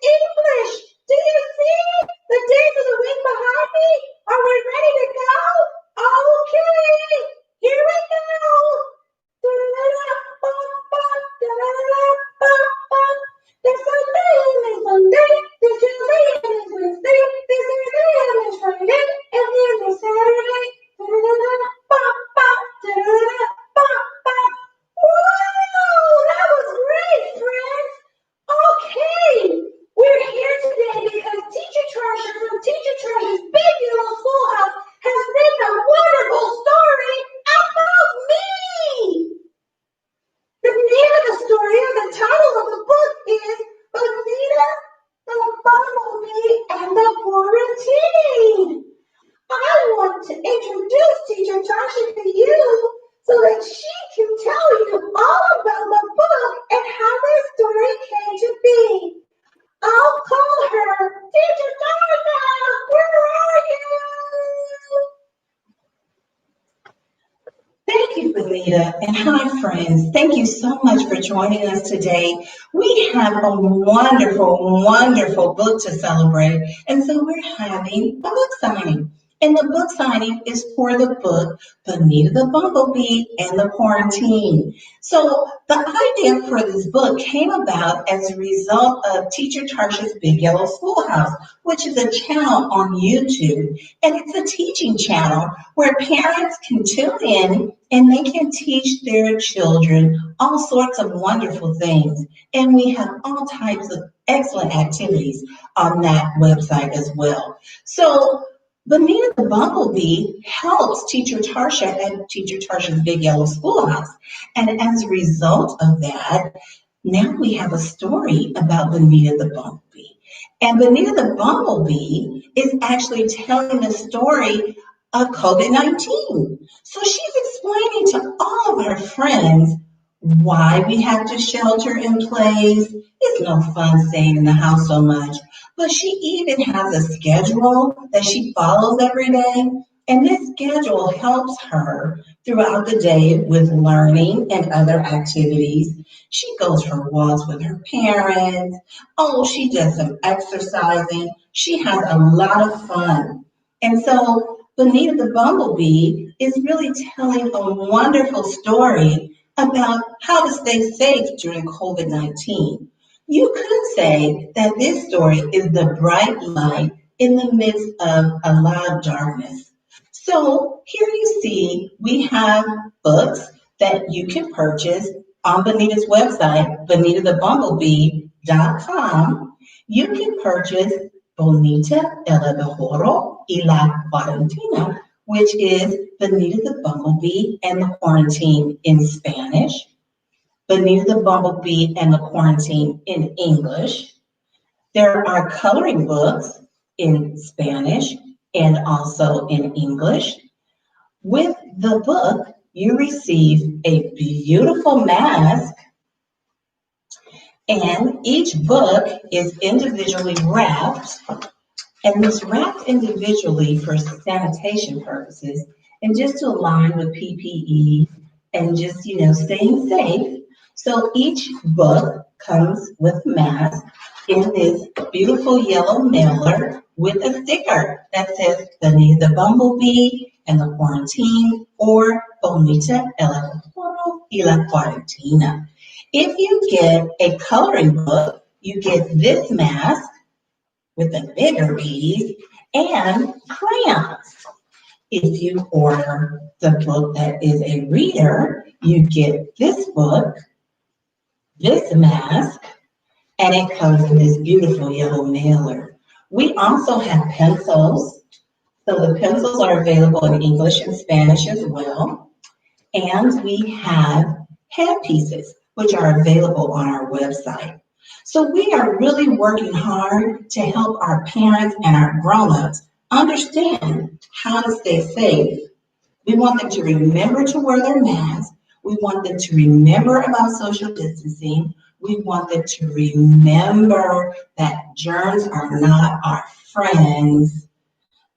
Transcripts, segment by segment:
English. Do you see the days of the week behind me? Are we ready to go? Okay, here we go. There's Sunday and there's Monday, there's Tuesday and there's Wednesday, there's Thursday and there's Friday, and then there's Saturday. Wow, that was great, friends. Okay, we're here today because Teacher Treasure from Teacher Treasure's Big Yellow Schoolhouse has written a wonderful story about me. The name of the story, or the title of the book, is Bonita the Bumble Bee and the Quarantine. I want to introduce Teacher Tasha to you so that she can tell you all about the book and how this story came to be. I'll call her. Teacher Tasha, where are you? Thank you, Bonita, and hi, friends. Thank you so much for joining us today. We have a wonderful, wonderful book to celebrate, and so we're having a book signing. And the book signing is for the book Bonita the Bumble Bee and the Quarantine. So the idea for this book came about as a result of Teacher Tarsha's Big Yellow Schoolhouse, which is a channel on YouTube. And it's a teaching channel where parents can tune in and they can teach their children all sorts of wonderful things. And we have all types of excellent activities on that website as well. So Bonita the Bumble Bee helps Teacher Tarsha at Teacher Tarsha's Big Yellow Schoolhouse. And as a result of that, now we have a story about Bonita the Bumble Bee. And Bonita the Bumble Bee is actually telling the story of COVID-19. So she's explaining to all of her friends why we have to shelter in place. It's no fun staying in the house so much. But she even has a schedule that she follows every day. And this schedule helps her throughout the day with learning and other activities. She goes for walks with her parents. Oh, she does some exercising. She has a lot of fun. And so Bonita the Bumble Bee is really telling a wonderful story about how to stay safe during COVID-19. You could say that this story is the bright light in the midst of a lot of darkness. So here you see we have books that you can purchase on Bonita's website, bonitathebumblebee.com. You can purchase Bonita el Abejorro y la Cuarentina, which is Bonita the Bumblebee and the Quarantine in Spanish. Bonita the Bumblebee and the Quarantine in English. There are coloring books in Spanish and also in English. With the book, you receive a beautiful mask, and each book is individually wrapped, and it's wrapped individually for sanitation purposes and just to align with PPE and just, staying safe. So each book comes with a mask in this beautiful yellow mailer with a sticker that says Bonita the Bumblebee and the Quarantine or Bonita el Abejorro y la Cuarentina. If you get a coloring book, you get this mask with the bigger bees and crayons. If you order the book that is a reader, you get this book, this mask, and it comes in this beautiful yellow mailer. We also have pencils. So the pencils are available in English and Spanish as well. And we have headpieces, which are available on our website. So we are really working hard to help our parents and our grown-ups understand how to stay safe. We want them to remember to wear their masks. We want them to remember about social distancing. We want them to remember that germs are not our friends.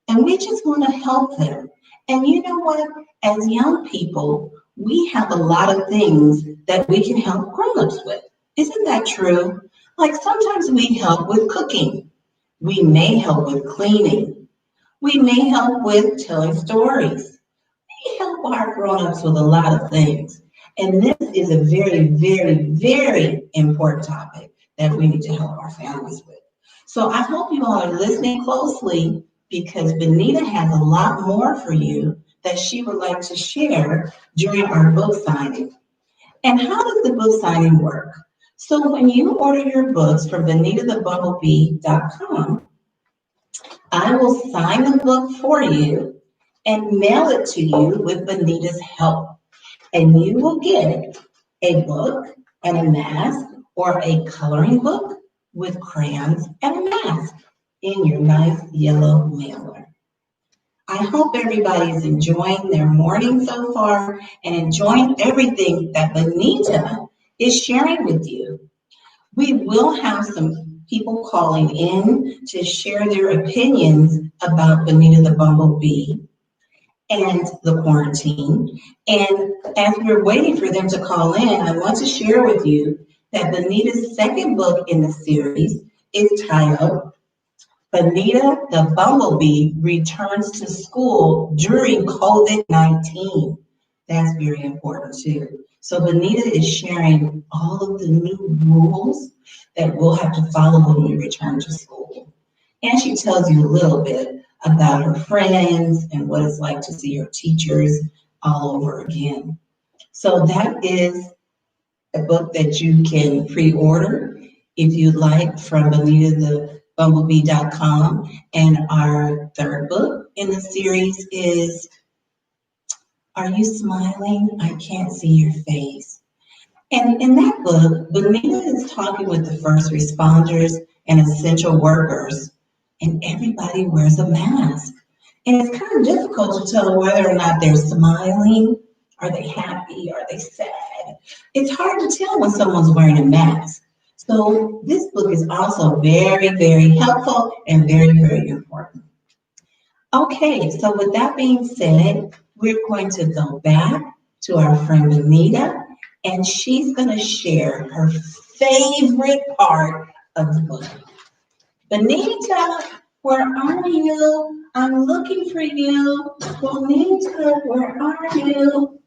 And we just want to help them. And you know what? As young people, we have a lot of things that we can help grown-ups with. Isn't that true? Like sometimes we help with cooking. We may help with cleaning. We may help with telling stories. We help our grown-ups with a lot of things. And this is a very, very, very important topic that we need to help our families with. So I hope you all are listening closely because Benita has a lot more for you that she would like to share during our book signing. And how does the book signing work? So when you order your books from bonitathebumblebee.com, I will sign the book for you and mail it to you with Bonita's help. And you will get a book and a mask or a coloring book with crayons and a mask in your nice yellow mailer. I hope everybody is enjoying their morning so far and enjoying everything that Bonita is sharing with you. We will have some people calling in to share their opinions about Bonita the Bumblebee and the quarantine. And as we're waiting for them to call in, I want to share with you that Bonita's second book in the series is titled Bonita the Bumblebee Returns to School During COVID-19. That's very important too. So Bonita is sharing all of the new rules that we'll have to follow when we return to school. And she tells you a little bit about her friends and what it's like to see her teachers all over again. So that is a book that you can pre-order if you'd like from bonitathebumblebee.com. And our third book in the series is Are You Smiling? I Can't See Your Face. And in that book, Bonita is talking with the first responders and essential workers, and everybody wears a mask. And it's kind of difficult to tell whether or not they're smiling. Are they happy? Are they sad? It's hard to tell when someone's wearing a mask. So this book is also very, very helpful and very, very important. Okay, so with that being said, we're going to go back to our friend Bonita, and she's going to share her favorite part of the book. Bonita, where are you? I'm looking for you. Bonita, where are you?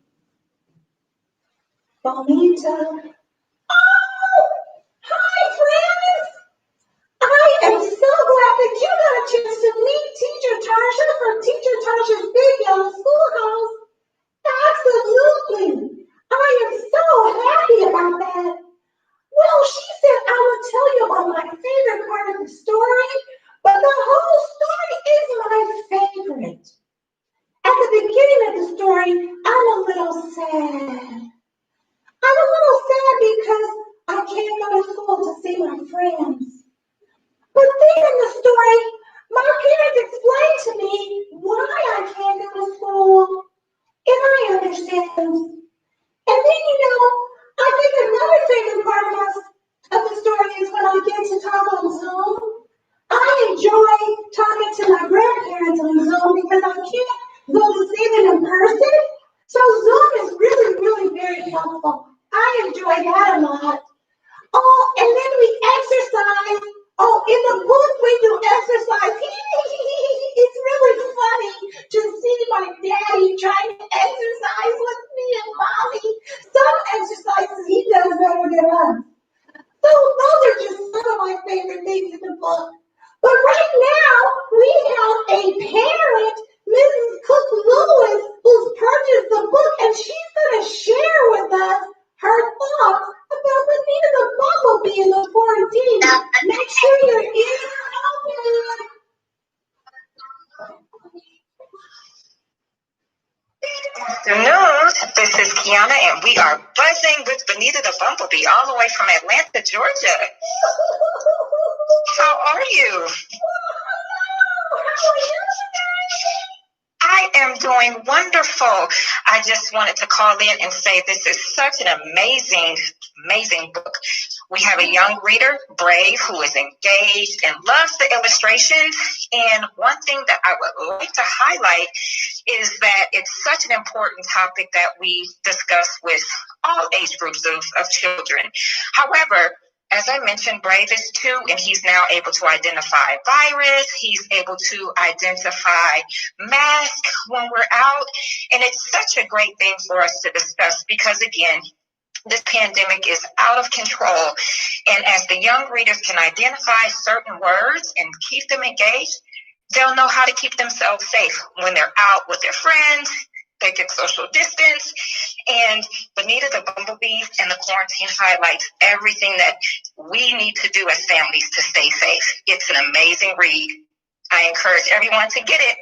Bonita. Oh, hi, friends. I am so glad that you got a chance to meet Teacher Tasha from Teacher Tasha's Big Yellow Schoolhouse. Absolutely. I am so happy about that. Well, she said I would tell you about my favorite part of the story, but the whole story is my favorite. At the beginning of the story, I'm a little sad. I'm a little sad because I can't go to school to see my friends. But then in the story, my parents explained to me why I can't go to school, and I understand. And then, I think another favorite part of the story is when I get to talk on Zoom. I enjoy talking to my grandparents on Zoom because I can't go to see them in person. So Zoom is really, really very helpful. I enjoy that a lot. Oh, and then we exercise. Oh, in the book we do exercise. It's really funny to see my daddy trying to exercise with me and mommy. Some exercises he does better than us. So those are just some of my favorite things in the book. But right now we have a parent, Mrs. Cook Lewis, who's purchased the book, and she's going to share with us her thoughts about Bonita the Bumblebee in the quarantine. Make sure your ears are open. Afternoon. This is Kiana, and we are buzzing with Bonita the Bumblebee all the way from Atlanta, Georgia. How are you? How are you? I am doing wonderful. I just wanted to call in and say this is such an amazing book. We have a young reader, Brave, who is engaged and loves the illustrations. And one thing that I would like to highlight is that it's such an important topic that we discuss with all age groups of children. However, as I mentioned, Brave is 2, and he's now able to identify virus. He's able to identify mask when we're out. And it's such a great thing for us to discuss because, again, this pandemic is out of control. And as the young readers can identify certain words and keep them engaged, they'll know how to keep themselves safe when they're out with their friends. They can social distance. And Bonita the Bumble Bee and the quarantine highlights everything that we need to do as families to stay safe. It's an amazing read. I encourage everyone to get it.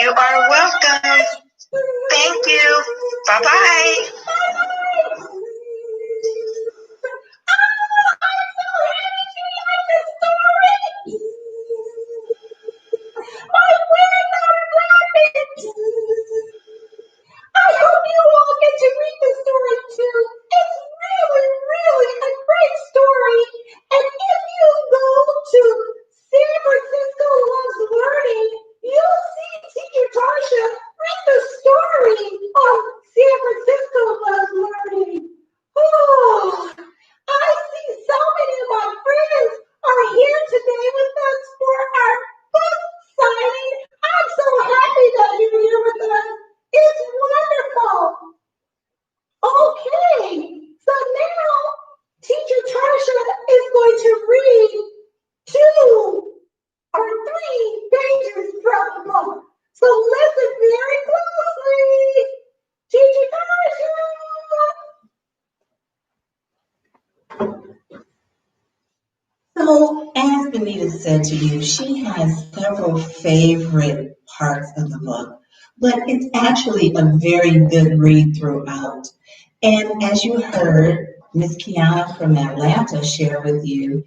You are welcome. Thank you. Bye-bye. I hope you all get to read the story too. It's really, really a great story. And if you go to San Francisco Loves Learning, you'll see Teacher Tarsha read the story on San Francisco Loves Learning. Oh, I see so many of my friends are here today with us for our book signing. I'm so happy that you're here with us. It's wonderful. Okay, so now Teacher Tarsha is going to read 2 or 3 pages from the book. So listen very closely. Teacher Tarsha. So, as Bonita said to you, she has several favorite parts of the book, but it's actually a very good read throughout. And as you heard Miss Kiana from Atlanta share with you,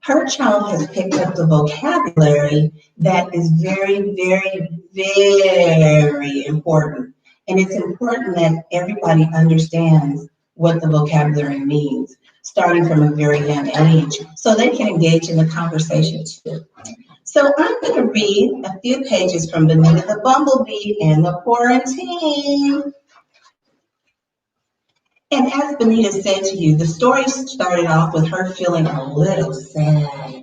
her child has picked up the vocabulary that is very, very, very important. And it's important that everybody understands what the vocabulary means, starting from a very young age, so they can engage in the conversation too. So I'm going to read a few pages from Bonita the Bumble Bee and the Quarantine. And as Bonita said to you, the story started off with her feeling a little sad.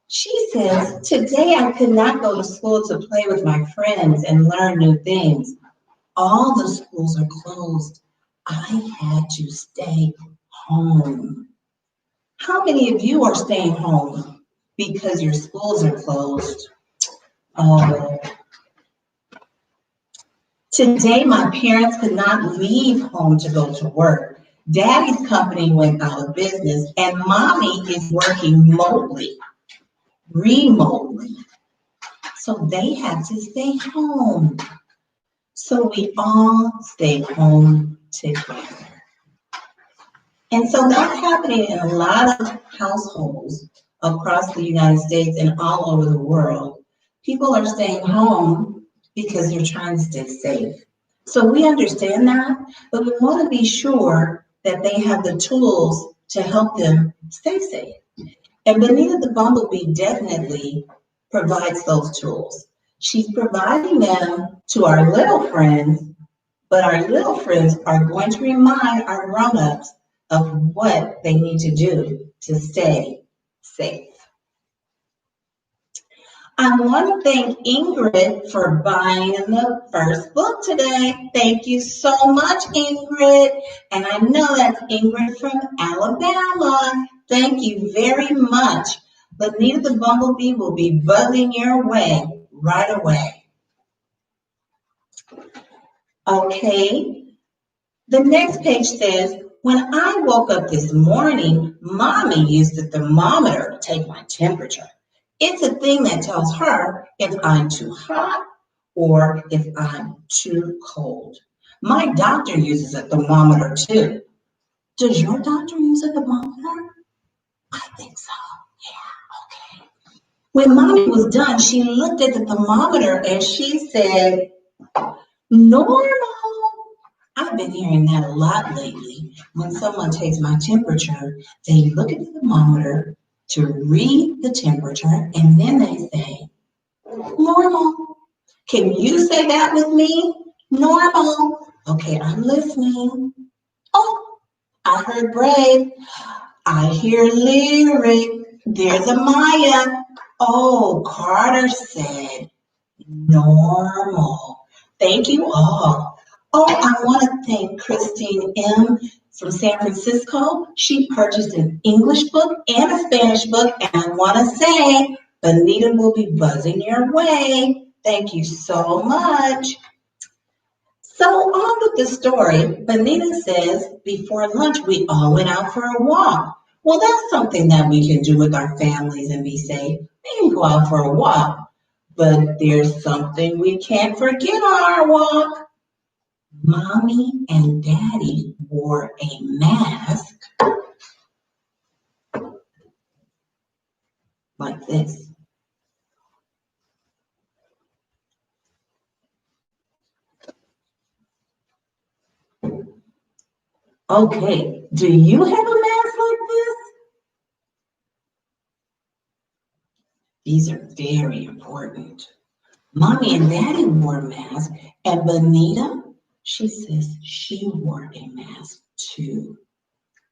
She says, "Today I could not go to school to play with my friends and learn new things. All the schools are closed. I had to stay home." How many of you are staying home because your schools are closed? Oh. "Today my parents could not leave home to go to work. Daddy's company went out of business and mommy is working remotely. So they had to stay home. So we all stayed home together." And so that's happening in a lot of households across the United States and all over the world. People are staying home because they're trying to stay safe. So we understand that, but we want to be sure that they have the tools to help them stay safe. And Bonita the Bumblebee definitely provides those tools. She's providing them to our little friends, but our little friends are going to remind our grown-ups of what they need to do to stay safe. I want to thank Ingrid for buying the first book today. Thank you so much, Ingrid. And I know that's Ingrid from Alabama. Thank you very much. Bonita the Bumblebee will be buzzing your way right away. Okay, the next page says, "When I woke up this morning, Mommy used the thermometer to take my temperature. It's a thing that tells her if I'm too hot or if I'm too cold. My doctor uses a thermometer too." Does your doctor use a thermometer? I think so. Yeah, okay. When Mommy was done, she looked at the thermometer and she said, "Normal." I've been hearing that a lot lately. When someone takes my temperature, they look at the thermometer to read the temperature, and then they say, "Normal." Can you say that with me? Normal. Okay, I'm listening. Oh, I heard Brave. I hear Lyric. There's a Maya. Oh, Carter said normal. Thank you all. Oh, I want to thank Christine M. from San Francisco. She purchased an English book and a Spanish book, and I want to say Bonita will be buzzing your way. Thank you so much. So on with the story, Bonita says before lunch we all went out for a walk. Well, that's something that we can do with our families and be safe. We can go out for a walk. But there's something we can't forget on our walk. Mommy and Daddy wore a mask like this. Okay, do you have a mask like this? These are very important. Mommy and Daddy wore a mask, and Bonita, she says she wore a mask too.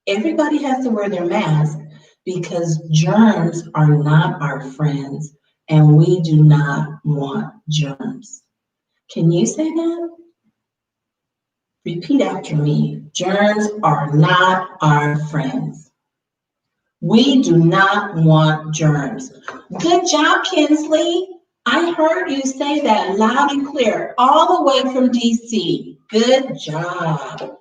Everybody has to wear their mask because germs are not our friends, and we do not want germs. Can you say that? Repeat after me. Germs are not our friends. We do not want germs. Good job, Kinsley. I heard you say that loud and clear, all the way from DC. Good job.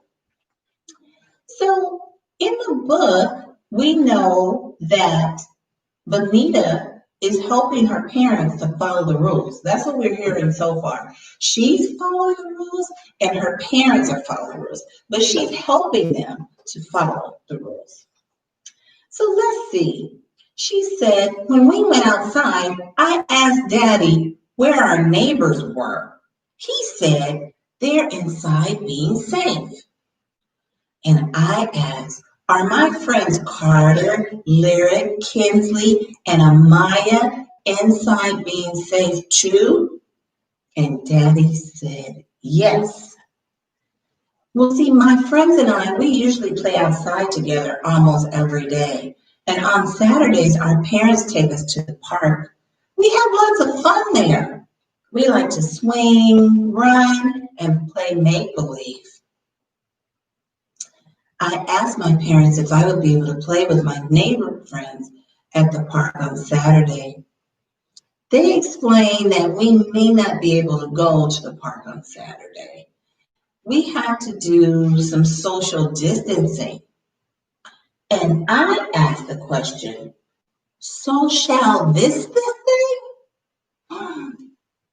So in the book, we know that Bonita is helping her parents to follow the rules. That's what we're hearing so far. She's following the rules and her parents are following the rules, but she's helping them to follow the rules. So let's see. She said, when we went outside, I asked Daddy where our neighbors were. He said, they're inside being safe. And I asked, are my friends Carter, Lyric, Kinsley, and Amaya inside being safe too? And Daddy said, yes. Well, see, my friends and I, we usually play outside together almost every day. And on Saturdays, our parents take us to the park. We have lots of fun there. We like to swing, run, and play make-believe. I asked my parents if I would be able to play with my neighbor friends at the park on Saturday. They explained that we may not be able to go to the park on Saturday. We have to do some social distancing. And I asked the question, so shall this thing?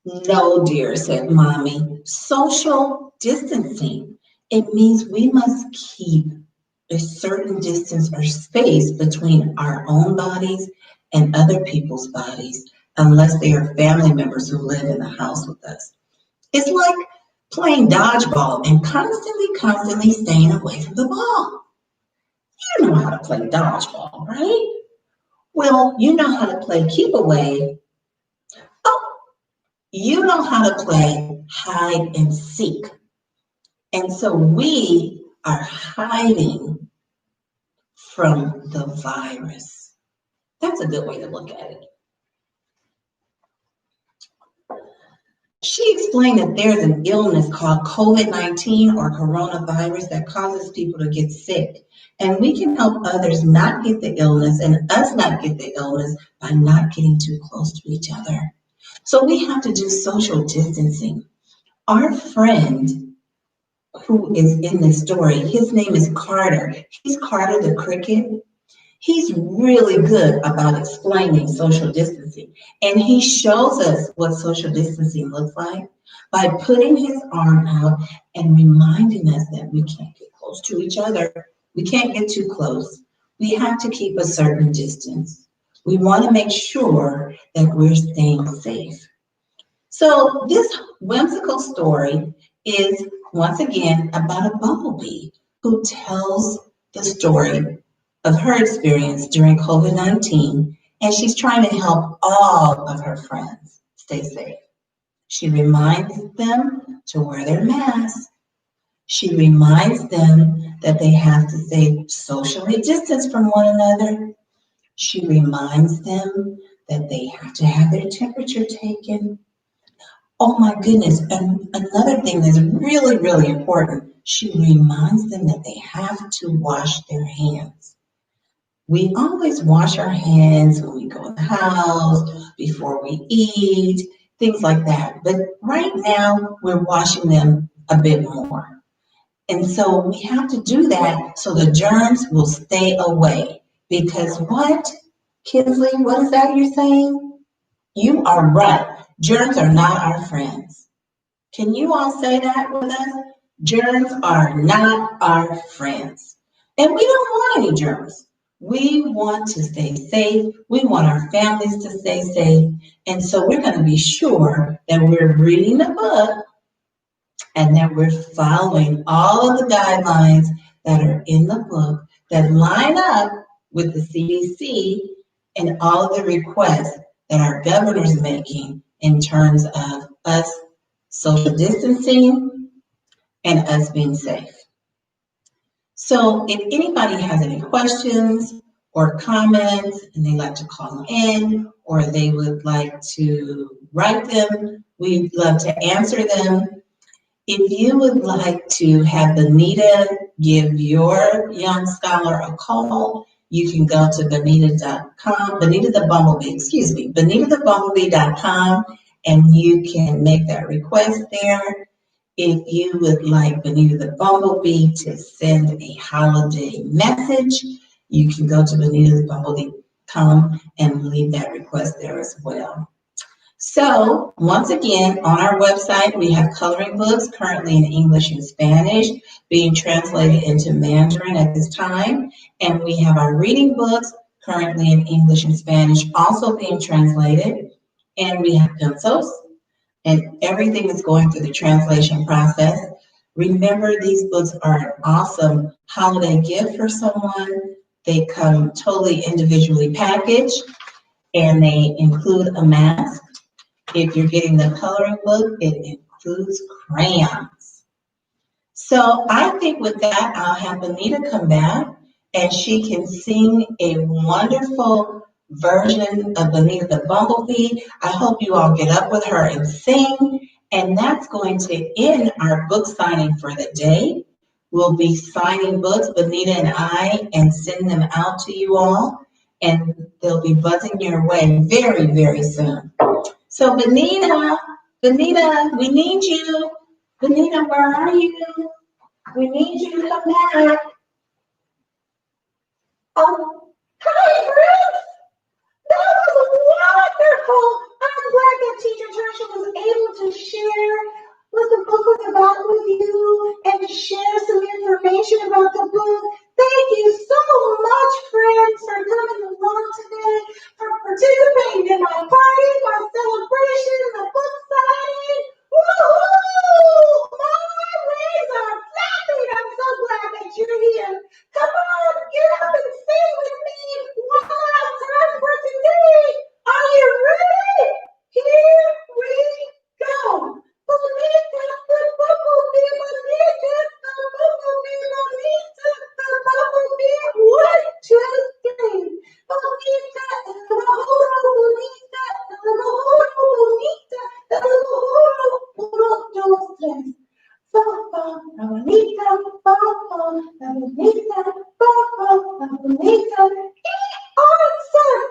No, dear, said Mommy. Social distancing. It means we must keep a certain distance or space between our own bodies and other people's bodies, unless they are family members who live in the house with us. It's like playing dodgeball and constantly staying away from the ball. You know how to play dodgeball, right? Well, you know how to play keep away. Oh, you know how to play hide and seek. And so we are hiding from the virus. That's a good way to look at it. She explained that there's an illness called COVID-19 or coronavirus that causes people to get sick. And we can help others not get the illness and us not get the illness by not getting too close to each other. So we have to do social distancing. Our friend who is in this story, his name is Carter. He's Carter the cricket. He's really good about explaining social distancing. And he shows us what social distancing looks like by putting his arm out and reminding us that we can't get close to each other. We can't get too close. We have to keep a certain distance. We want to make sure that we're staying safe. So this whimsical story is once again about a bumblebee who tells the story of her experience during COVID-19, and she's trying to help all of her friends stay safe. She reminds them to wear their masks. She reminds them that they have to stay socially distanced from one another. She reminds them that they have to have their temperature taken. Oh my goodness, and another thing that's really, really important, she reminds them that they have to wash their hands. We always wash our hands when we go in the house, before we eat, things like that. But right now, we're washing them a bit more. And so we have to do that so the germs will stay away. Because what, Kinsley, what is that you're saying? You are right. Germs are not our friends. Can you all say that with us? Germs are not our friends. And we don't want any germs. We want to stay safe. We want our families to stay safe. And so we're going to be sure that we're reading the book and that we're following all of the guidelines that are in the book that line up with the CDC and all of the requests that our governor's making in terms of us social distancing and us being safe. So if anybody has any questions or comments and they'd like to call in or they would like to write them, we'd love to answer them. If you would like to have Bonita give your young scholar a call, you can go to bonita.com, Bonita the Bumblebee, bonitathebumblebee.com, and you can make that request there. If you would like Bonita the Bumblebee to send a holiday message, you can go to bonitathebumblebee.com and leave that request there as well. So, once again, on our website, we have coloring books currently in English and Spanish being translated into Mandarin at this time. And we have our reading books currently in English and Spanish also being translated. And we have pencils, and everything is going through the translation process. Remember, these books are an awesome holiday gift for someone. They come totally individually packaged, and they include a mask. If you're getting the coloring book, it includes crayons. So I think with that, I'll have Bonita come back and she can sing a wonderful version of Bonita the Bumblebee. I hope you all get up with her and sing. And that's going to end our book signing for the day. We'll be signing books, Bonita and I, and send them out to you all. And they'll be buzzing your way very, very soon. So Bonita, we need you. Bonita, where are you? We need you to come back. Oh, hi, Bruce. That was wonderful. I'm glad that Teacher Tarsha was able to share what the book was about with you and share some information about the book. Thank you so much, friends, for coming along today, for participating in my party, my celebration, the book signing. Woohoo! My legs are flapping. I'm so glad that you're here. Come on, get up and sing with me one last time for today. Are you ready? Here we go. Bonita the Bumblebee, Bonita the Bumblebee, Bonita the Bumblebee. 1, 2, 3. Bonita and the Mahoro, Bonita and the Mahoro, Bonita and the Mahoro. 1, 2, 3. Ba, ba, la bonita, ba, ba, la bonita, ba, ba, la bonita. Awesome!